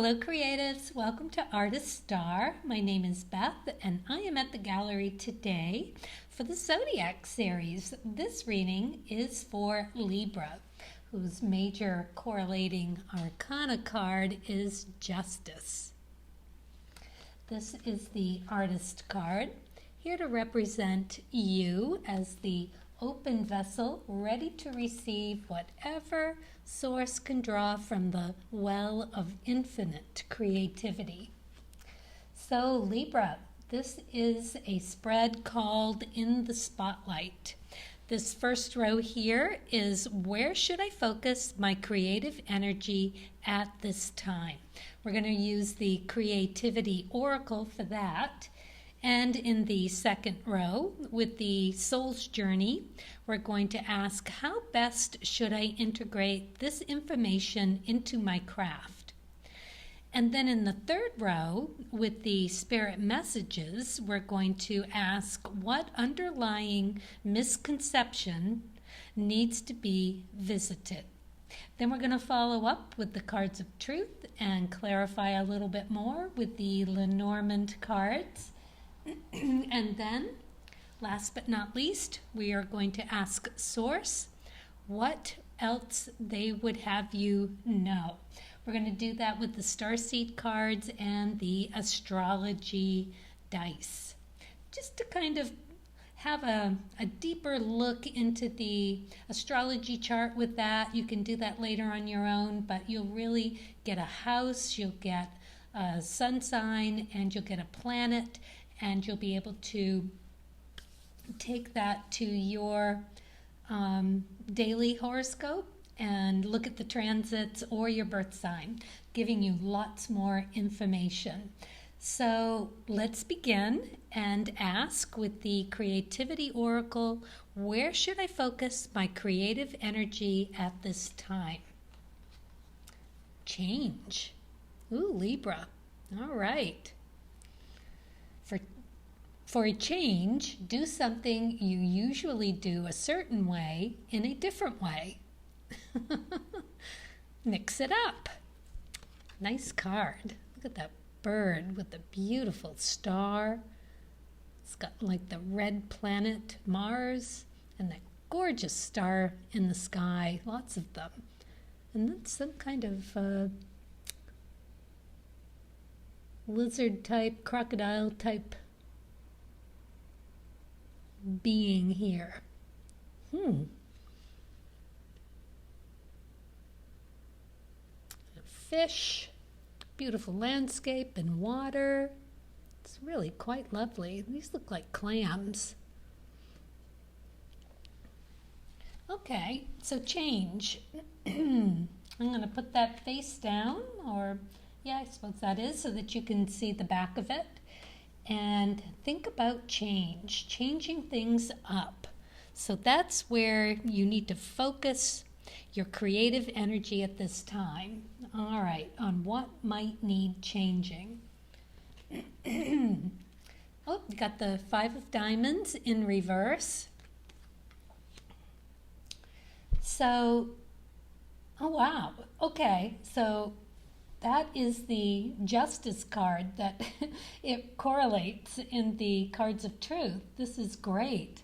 Hello creatives, welcome to Artist Star. My name is Beth and I am at the gallery today for the Zodiac series. This reading is for Libra, whose major correlating arcana card is Justice. This is the Artist card, here to represent you as the open vessel, ready to receive whatever source can draw from the well of infinite creativity. So Libra, this is a spread called In the Spotlight. This first row here is where should I focus my creative energy at this time? We're going to use the Creativity Oracle for that. And in the second row, with the Soul's Journey, we're going to ask, how best should I integrate this information into my craft? And then in the third row, with the Spirit Messages, we're going to ask, what underlying misconception needs to be visited? Then we're going to follow up with the cards of truth and clarify a little bit more with the Lenormand cards. And then, last but not least, we are going to ask Source what else they would have you know. We're going to do that with the Starseed cards and the astrology dice, just to kind of have a deeper look into the astrology chart with that. You can do that later on your own, but you'll really get a house, you'll get a sun sign, and you'll get a planet. And you'll be able to take that to your daily horoscope and look at the transits or your birth sign, giving you lots more information. So let's begin and ask with the Creativity Oracle, where should I focus my creative energy at this time? Change. Ooh, Libra. All right. For a change, do something you usually do a certain way in a different way. Mix it up. Nice card. Look at that bird with the beautiful star. It's got like the red planet Mars and that gorgeous star in the sky. Lots of them. And then some kind of lizard type, crocodile type being here. A fish, beautiful landscape and water. It's really quite lovely. These look like clams. Okay, so change. I'm going to put that face down, or yeah, I suppose that is, so that you can see the back of it. And think about change, changing things up. So that's where you need to focus your creative energy at this time. All right, on what might need changing. Oh, you got the Five of Diamonds in reverse. So, oh wow, okay, so that is the Justice card that it correlates in the cards of truth. This is great.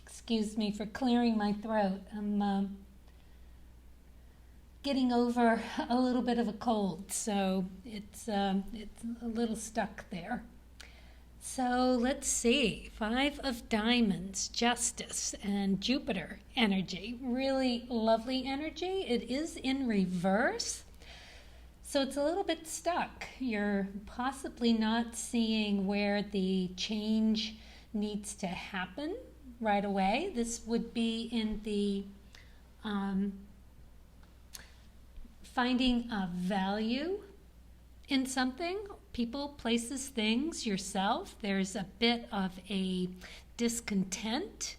Excuse me for clearing my throat. I'm getting over a little bit of a cold, so it's a little stuck there. So let's see. Five of Diamonds, Justice, and Jupiter energy. Really lovely energy. It is in reverse. So it's a little bit stuck. You're possibly not seeing where the change needs to happen right away. This would be in the finding a value in something, people, places, things, yourself. There's a bit of a discontent,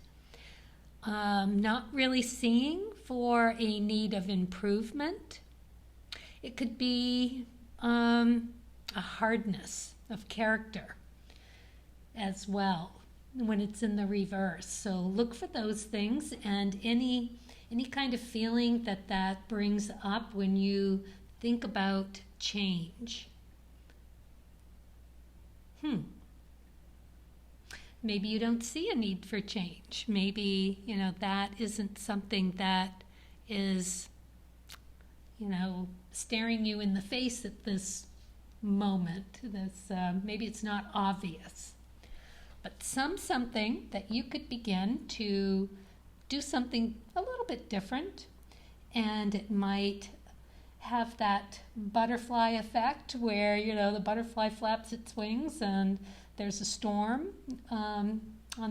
not really seeing for a need of improvement. It could be a hardness of character as well when it's in the reverse. So look for those things, and any kind of feeling that brings up when you Think about change. Maybe you don't see a need for change. Maybe, that isn't something that is, staring you in the face at this moment. Maybe it's not obvious. But something that you could begin to do something a little bit different, and it might have that butterfly effect where, the butterfly flaps its wings and there's a storm on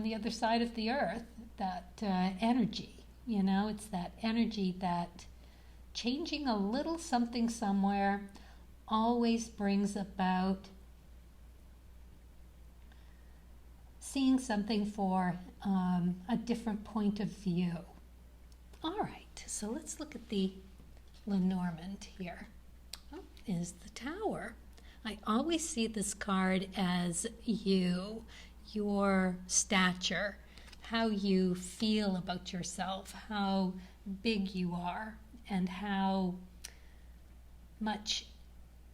the other side of the earth. That energy, it's that energy that changing a little something somewhere always brings about seeing something for a different point of view. All right, so let's look at the Lenormand here. Is the Tower. I always see this card as you, your stature, how you feel about yourself, how big you are, and how much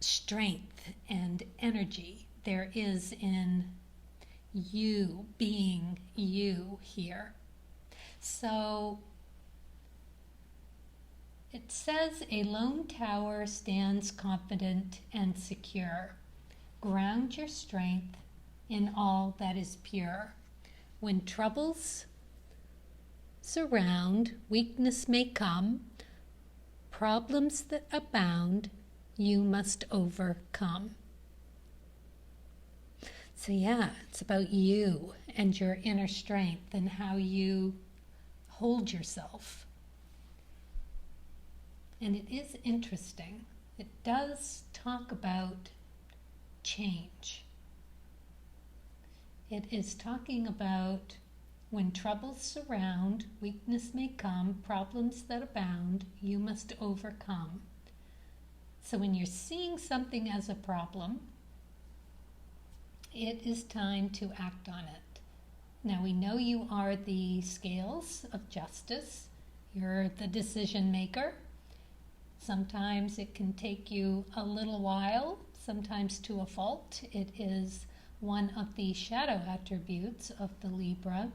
strength and energy there is in you being you here. So it says a lone tower stands confident and secure. Ground your strength in all that is pure. When troubles surround, weakness may come. Problems that abound, you must overcome. So it's about you and your inner strength and how you hold yourself. And it is interesting. It does talk about change. It is talking about when troubles surround, weakness may come, problems that abound, you must overcome. So when you're seeing something as a problem, it is time to act on it. Now we know you are the scales of justice. You're the decision maker. Sometimes it can take you a little while, sometimes to a fault. It is one of the shadow attributes of the Libra,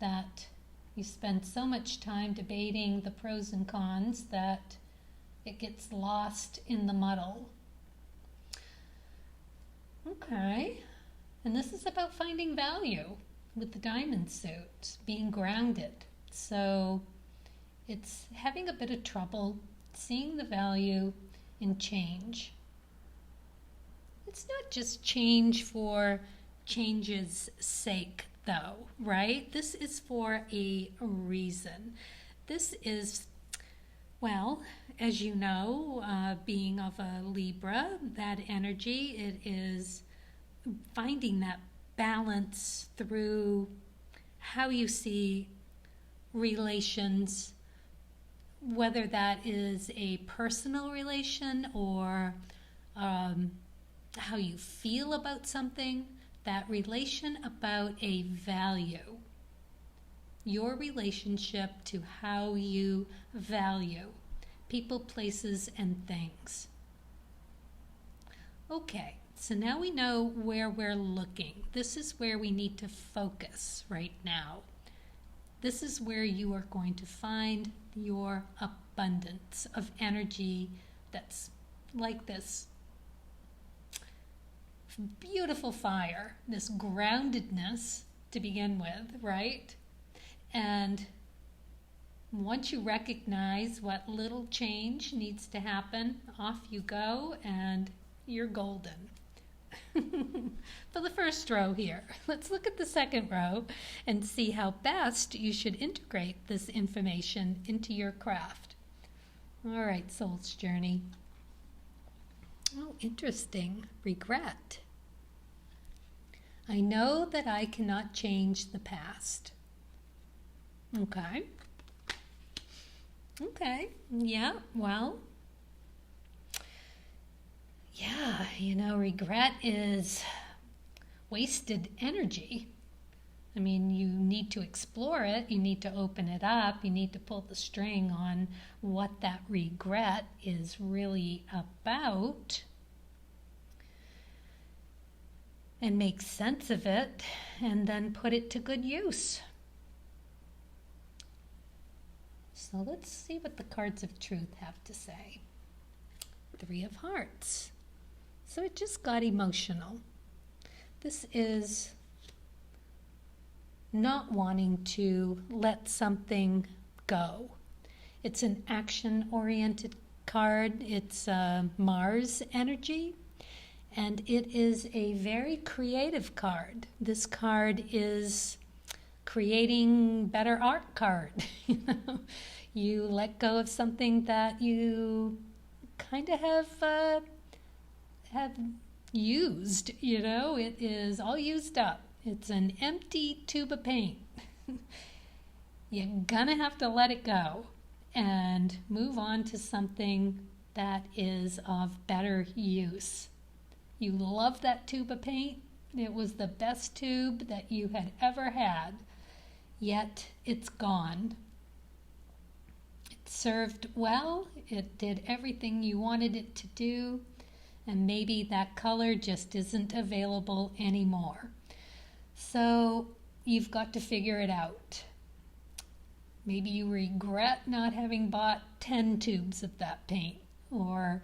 that you spend so much time debating the pros and cons that it gets lost in the muddle. Okay, and this is about finding value with the diamond suit, being grounded. So it's having a bit of trouble seeing the value in change. It's not just change for change's sake, though, right? This is for a reason. This is, well, as you know, being of a Libra, that energy, it is finding that balance through how you see relations, whether that is a personal relation or how you feel about something, that relation about a value, your relationship to how you value people, places, and things. Okay, so now we know where we're looking. This is where we need to focus right now. This is where you are going to find your abundance of energy that's like this beautiful fire, this groundedness to begin with, right? And once you recognize what little change needs to happen, off you go and you're golden. For the first row here, let's look at the second row and see how best you should integrate this information into your craft. All right, Soul's Journey. Oh, interesting. Regret. I know that I cannot change the past. Okay. Okay, yeah, well, yeah, regret is wasted energy. I mean, you need to explore it, you need to open it up, you need to pull the string on what that regret is really about and make sense of it and then put it to good use. So let's see what the cards of truth have to say. 3 of Hearts. So it just got emotional. This is not wanting to let something go. It's an action-oriented card. It's Mars energy, and it is a very creative card. This card is creating better art card. You let go of something that you kind of have used, it is all used up. It's an empty tube of paint. You're gonna have to let it go and move on to something that is of better use. You love that tube of paint. It was the best tube that you had ever had, yet it's gone. It served well. It did everything you wanted it to do, and maybe that color just isn't available anymore. So you've got to figure it out. Maybe you regret not having bought 10 tubes of that paint, or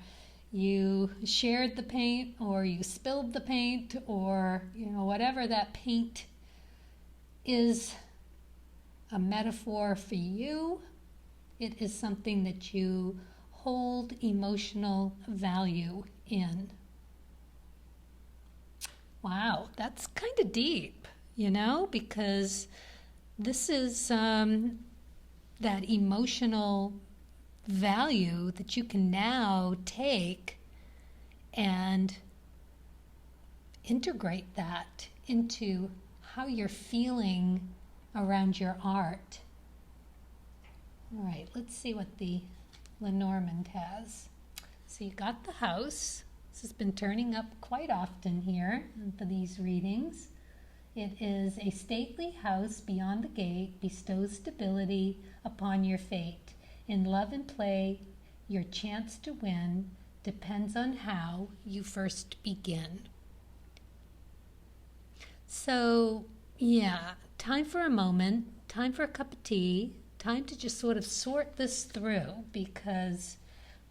you shared the paint, or you spilled the paint, or whatever that paint is a metaphor for you. It is something that you hold emotional value in. Wow, that's kind of deep, because this is that emotional value that you can now take and integrate that into how you're feeling around your art. All right, let's see what the Lenormand has. So you got the house. This has been turning up quite often here for these readings. It is a stately house beyond the gate, bestows stability upon your fate. In love and play, your chance to win depends on how you first begin. So, time for a moment, time for a cup of tea, time to just sort of sort this through, because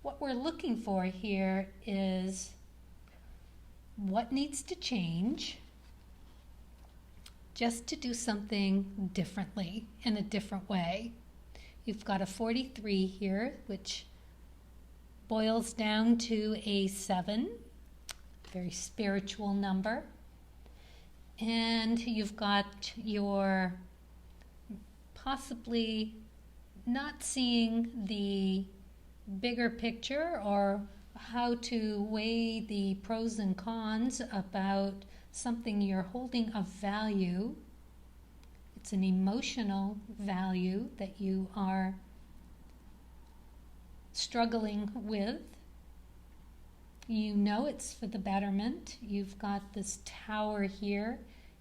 what we're looking for here is what needs to change just to do something differently in a different way. You've got a 43 here, which boils down to a 7, very spiritual number. And you've got your possibly not seeing the bigger picture or how to weigh the pros and cons about something you're holding of value. It's an emotional value that you are struggling with. It's for the betterment. You've got this tower here.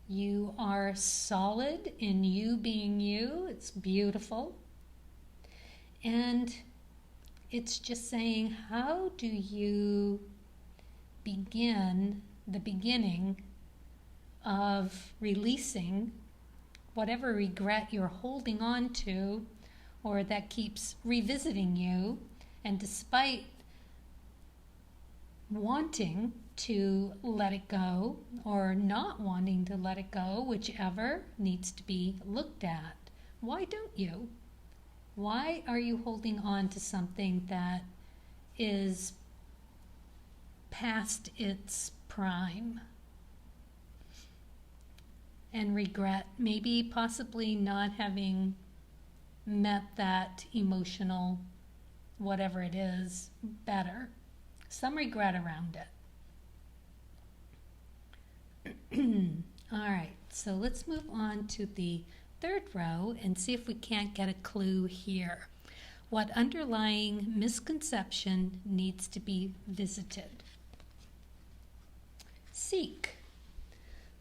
You are solid in you being you. It's beautiful. And it's just saying, how do you begin the beginning of releasing whatever regret you're holding on to or that keeps revisiting you, and despite wanting to let it go or not wanting to let it go, whichever needs to be looked at. Why don't you? Why are you holding on to something that is past its prime? And regret, maybe possibly not having met that emotional, whatever it is, better. Some regret around it. All right, so let's move on to the third row and see if we can't get a clue here. What underlying misconception needs to be visited? Seek.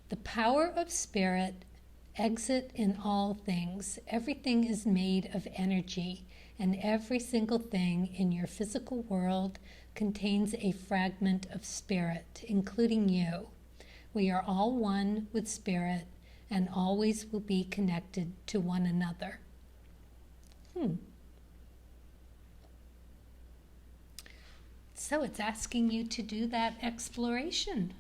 The power of spirit exit in all things. Everything is made of energy, and every single thing in your physical world contains a fragment of spirit, including you. We are all one with spirit and always will be connected to one another. So it's asking you to do that exploration,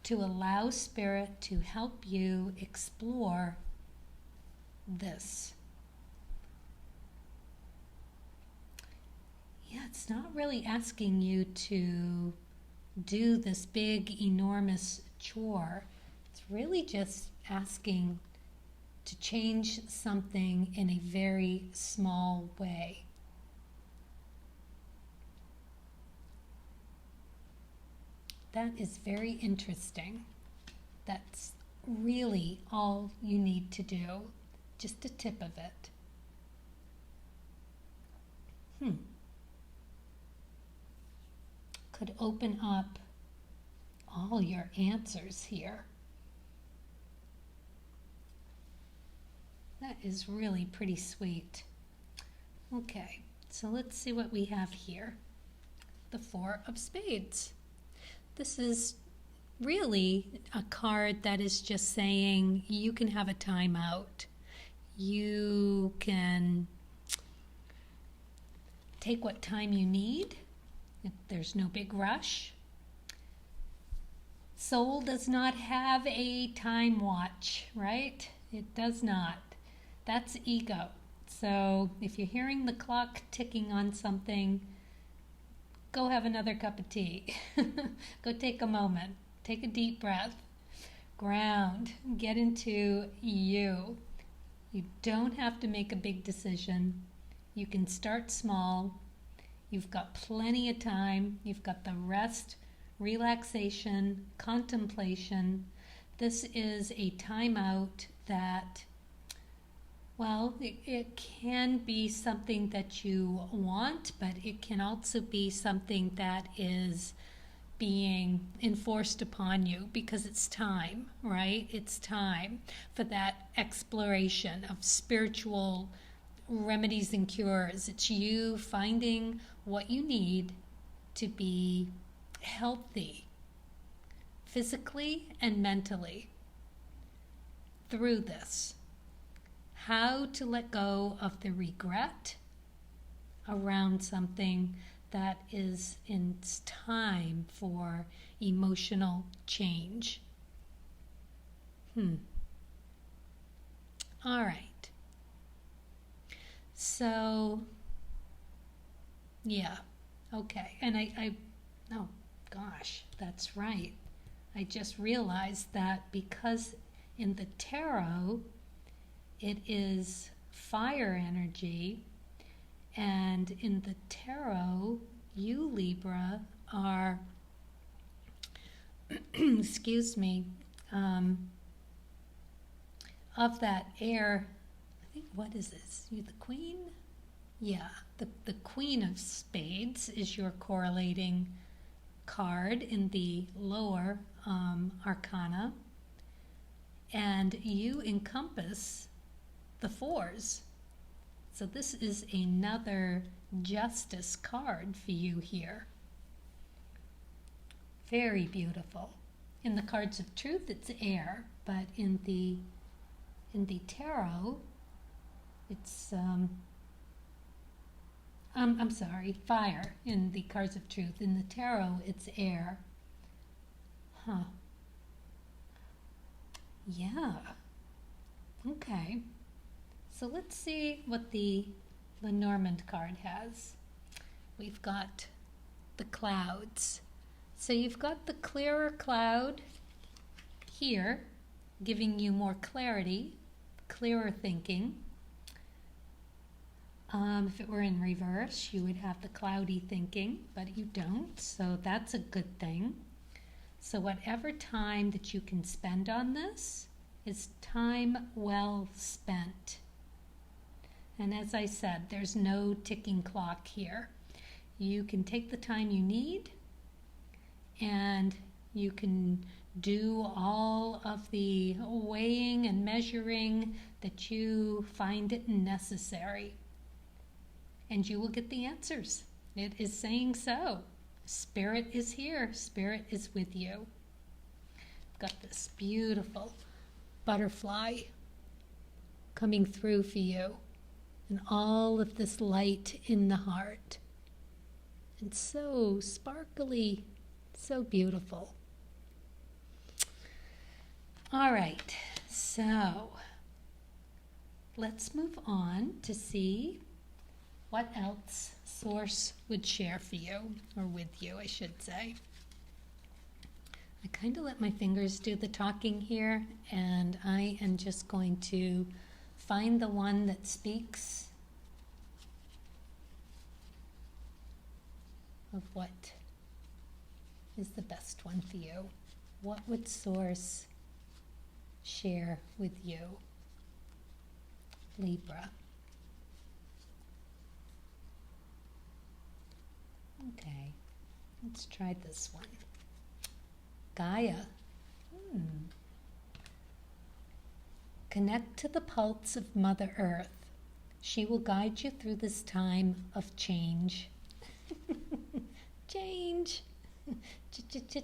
to allow spirit to help you explore this. Yeah, it's not really asking you to do this big, enormous chore. It's really just asking to change something in a very small way. That is very interesting. That's really all you need to do. Just a tip of it. Could open up all your answers here. That is really pretty sweet. Okay, so let's see what we have here. The Four of Spades. This is really a card that is just saying you can have a timeout. You can take what time you need. There's no big rush. Soul does not have a time watch, right? It does not. That's ego. So if you're hearing the clock ticking on something, go have another cup of tea. Go take a moment. Take a deep breath. Ground. Get into you. You don't have to make a big decision. You can start small. You've got plenty of time. You've got the rest, relaxation, contemplation. This is a timeout that, well, it can be something that you want, but it can also be something that is being enforced upon you because it's time, right? It's time for that exploration of spiritual remedies and cures. It's you finding what you need to be healthy physically and mentally through this. How to let go of the regret around something that is in time for emotional change. All right. So, yeah, okay. And oh gosh, that's right. I just realized that because in the tarot, it is fire energy, and in the tarot, you, Libra, are, excuse me, of that air. I think, what is this? You the Queen? Yeah, the Queen of Spades is your correlating card in the lower arcana, and you encompass the fours. So this is another justice card for you here. Very beautiful. In the cards of truth, it's air, but in the tarot, it's I'm sorry, fire. In the cards of truth, in the tarot, it's air. Yeah. Okay. So let's see what the Lenormand card has. We've got the clouds. So you've got the clearer cloud here, giving you more clarity, clearer thinking. If it were in reverse, you would have the cloudy thinking, but you don't, so that's a good thing. So whatever time that you can spend on this is time well spent. And as I said, there's no ticking clock here. You can take the time you need, and you can do all of the weighing and measuring that you find it necessary. And you will get the answers. It is saying so. Spirit is here. Spirit is with you. Got this beautiful butterfly coming through for you. And all of this light in the heart. And so sparkly, so beautiful. All right, so let's move on to see what else Source would share for you, or with you, I should say. I kind of let my fingers do the talking here, and I am just going to find the one that speaks of what is the best one for you. What would Source share with you, Libra? Okay, let's try this one. Gaia. Connect to the pulse of Mother Earth. She will guide you through this time of change. Change.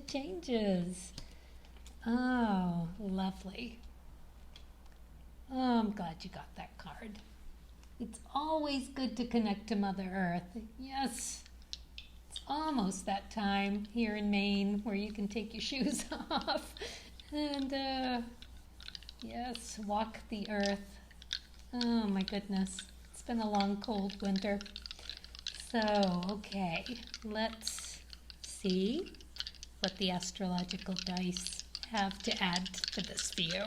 Changes. Oh, lovely. Oh, I'm glad you got that card. It's always good to connect to Mother Earth. Yes. It's almost that time here in Maine where you can take your shoes off and, yes, walk the earth. Oh, my goodness. It's been a long, cold winter. So, okay, let's see what the astrological dice have to add to this for you.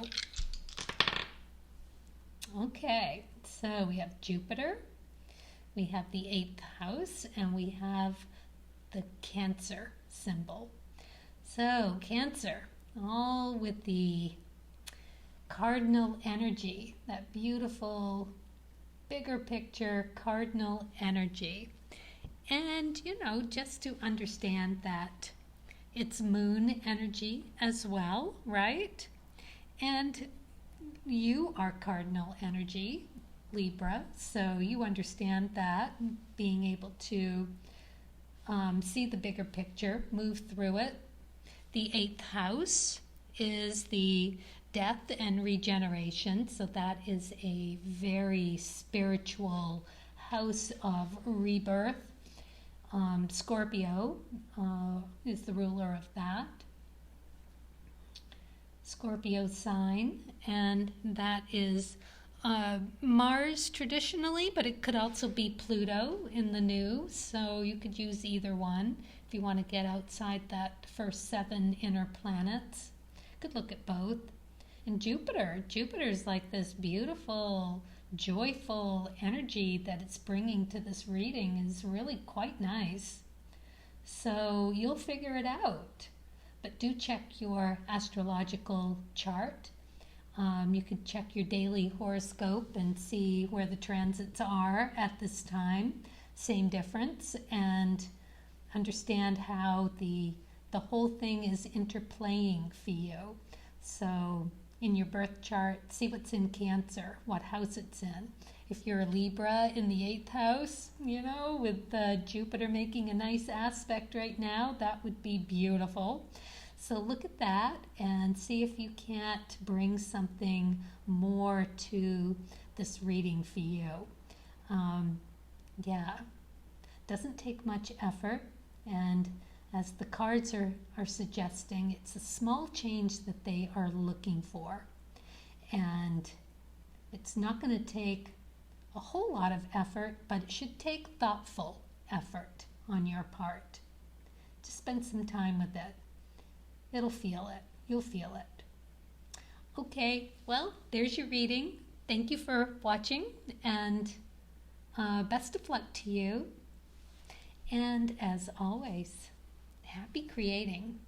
Okay, so we have Jupiter, we have the 8th house, and we have the Cancer symbol. So, Cancer, all with the cardinal energy, that beautiful, bigger picture cardinal energy. And, you know, just to understand that it's moon energy as well, right? And you are cardinal energy, Libra, so you understand that, being able to see the bigger picture, move through it. The 8th house is the death and regeneration, so that is a very spiritual house of rebirth. Scorpio is the ruler of that. Scorpio sign, and that is Mars traditionally, but it could also be Pluto in the new, so you could use either one if you want to get outside that first 7 inner planets. Could look at both. And Jupiter's like this beautiful, joyful energy that it's bringing to this reading is really quite nice. So you'll figure it out. But do check your astrological chart. You could check your daily horoscope and see where the transits are at this time. Same difference. And understand how the whole thing is interplaying for you. So in your birth chart, see what's in Cancer, what house it's in. If you're a Libra in the 8th house, you know, with Jupiter making a nice aspect right now, that would be beautiful. So look at that and see if you can't bring something more to this reading for you. Yeah, doesn't take much effort, and as the cards are suggesting, it's a small change that they are looking for. And it's not going to take a whole lot of effort, but it should take thoughtful effort on your part. Just spend some time with it. It'll feel it. You'll feel it. Okay, well, there's your reading. Thank you for watching, and best of luck to you. And as always, happy creating.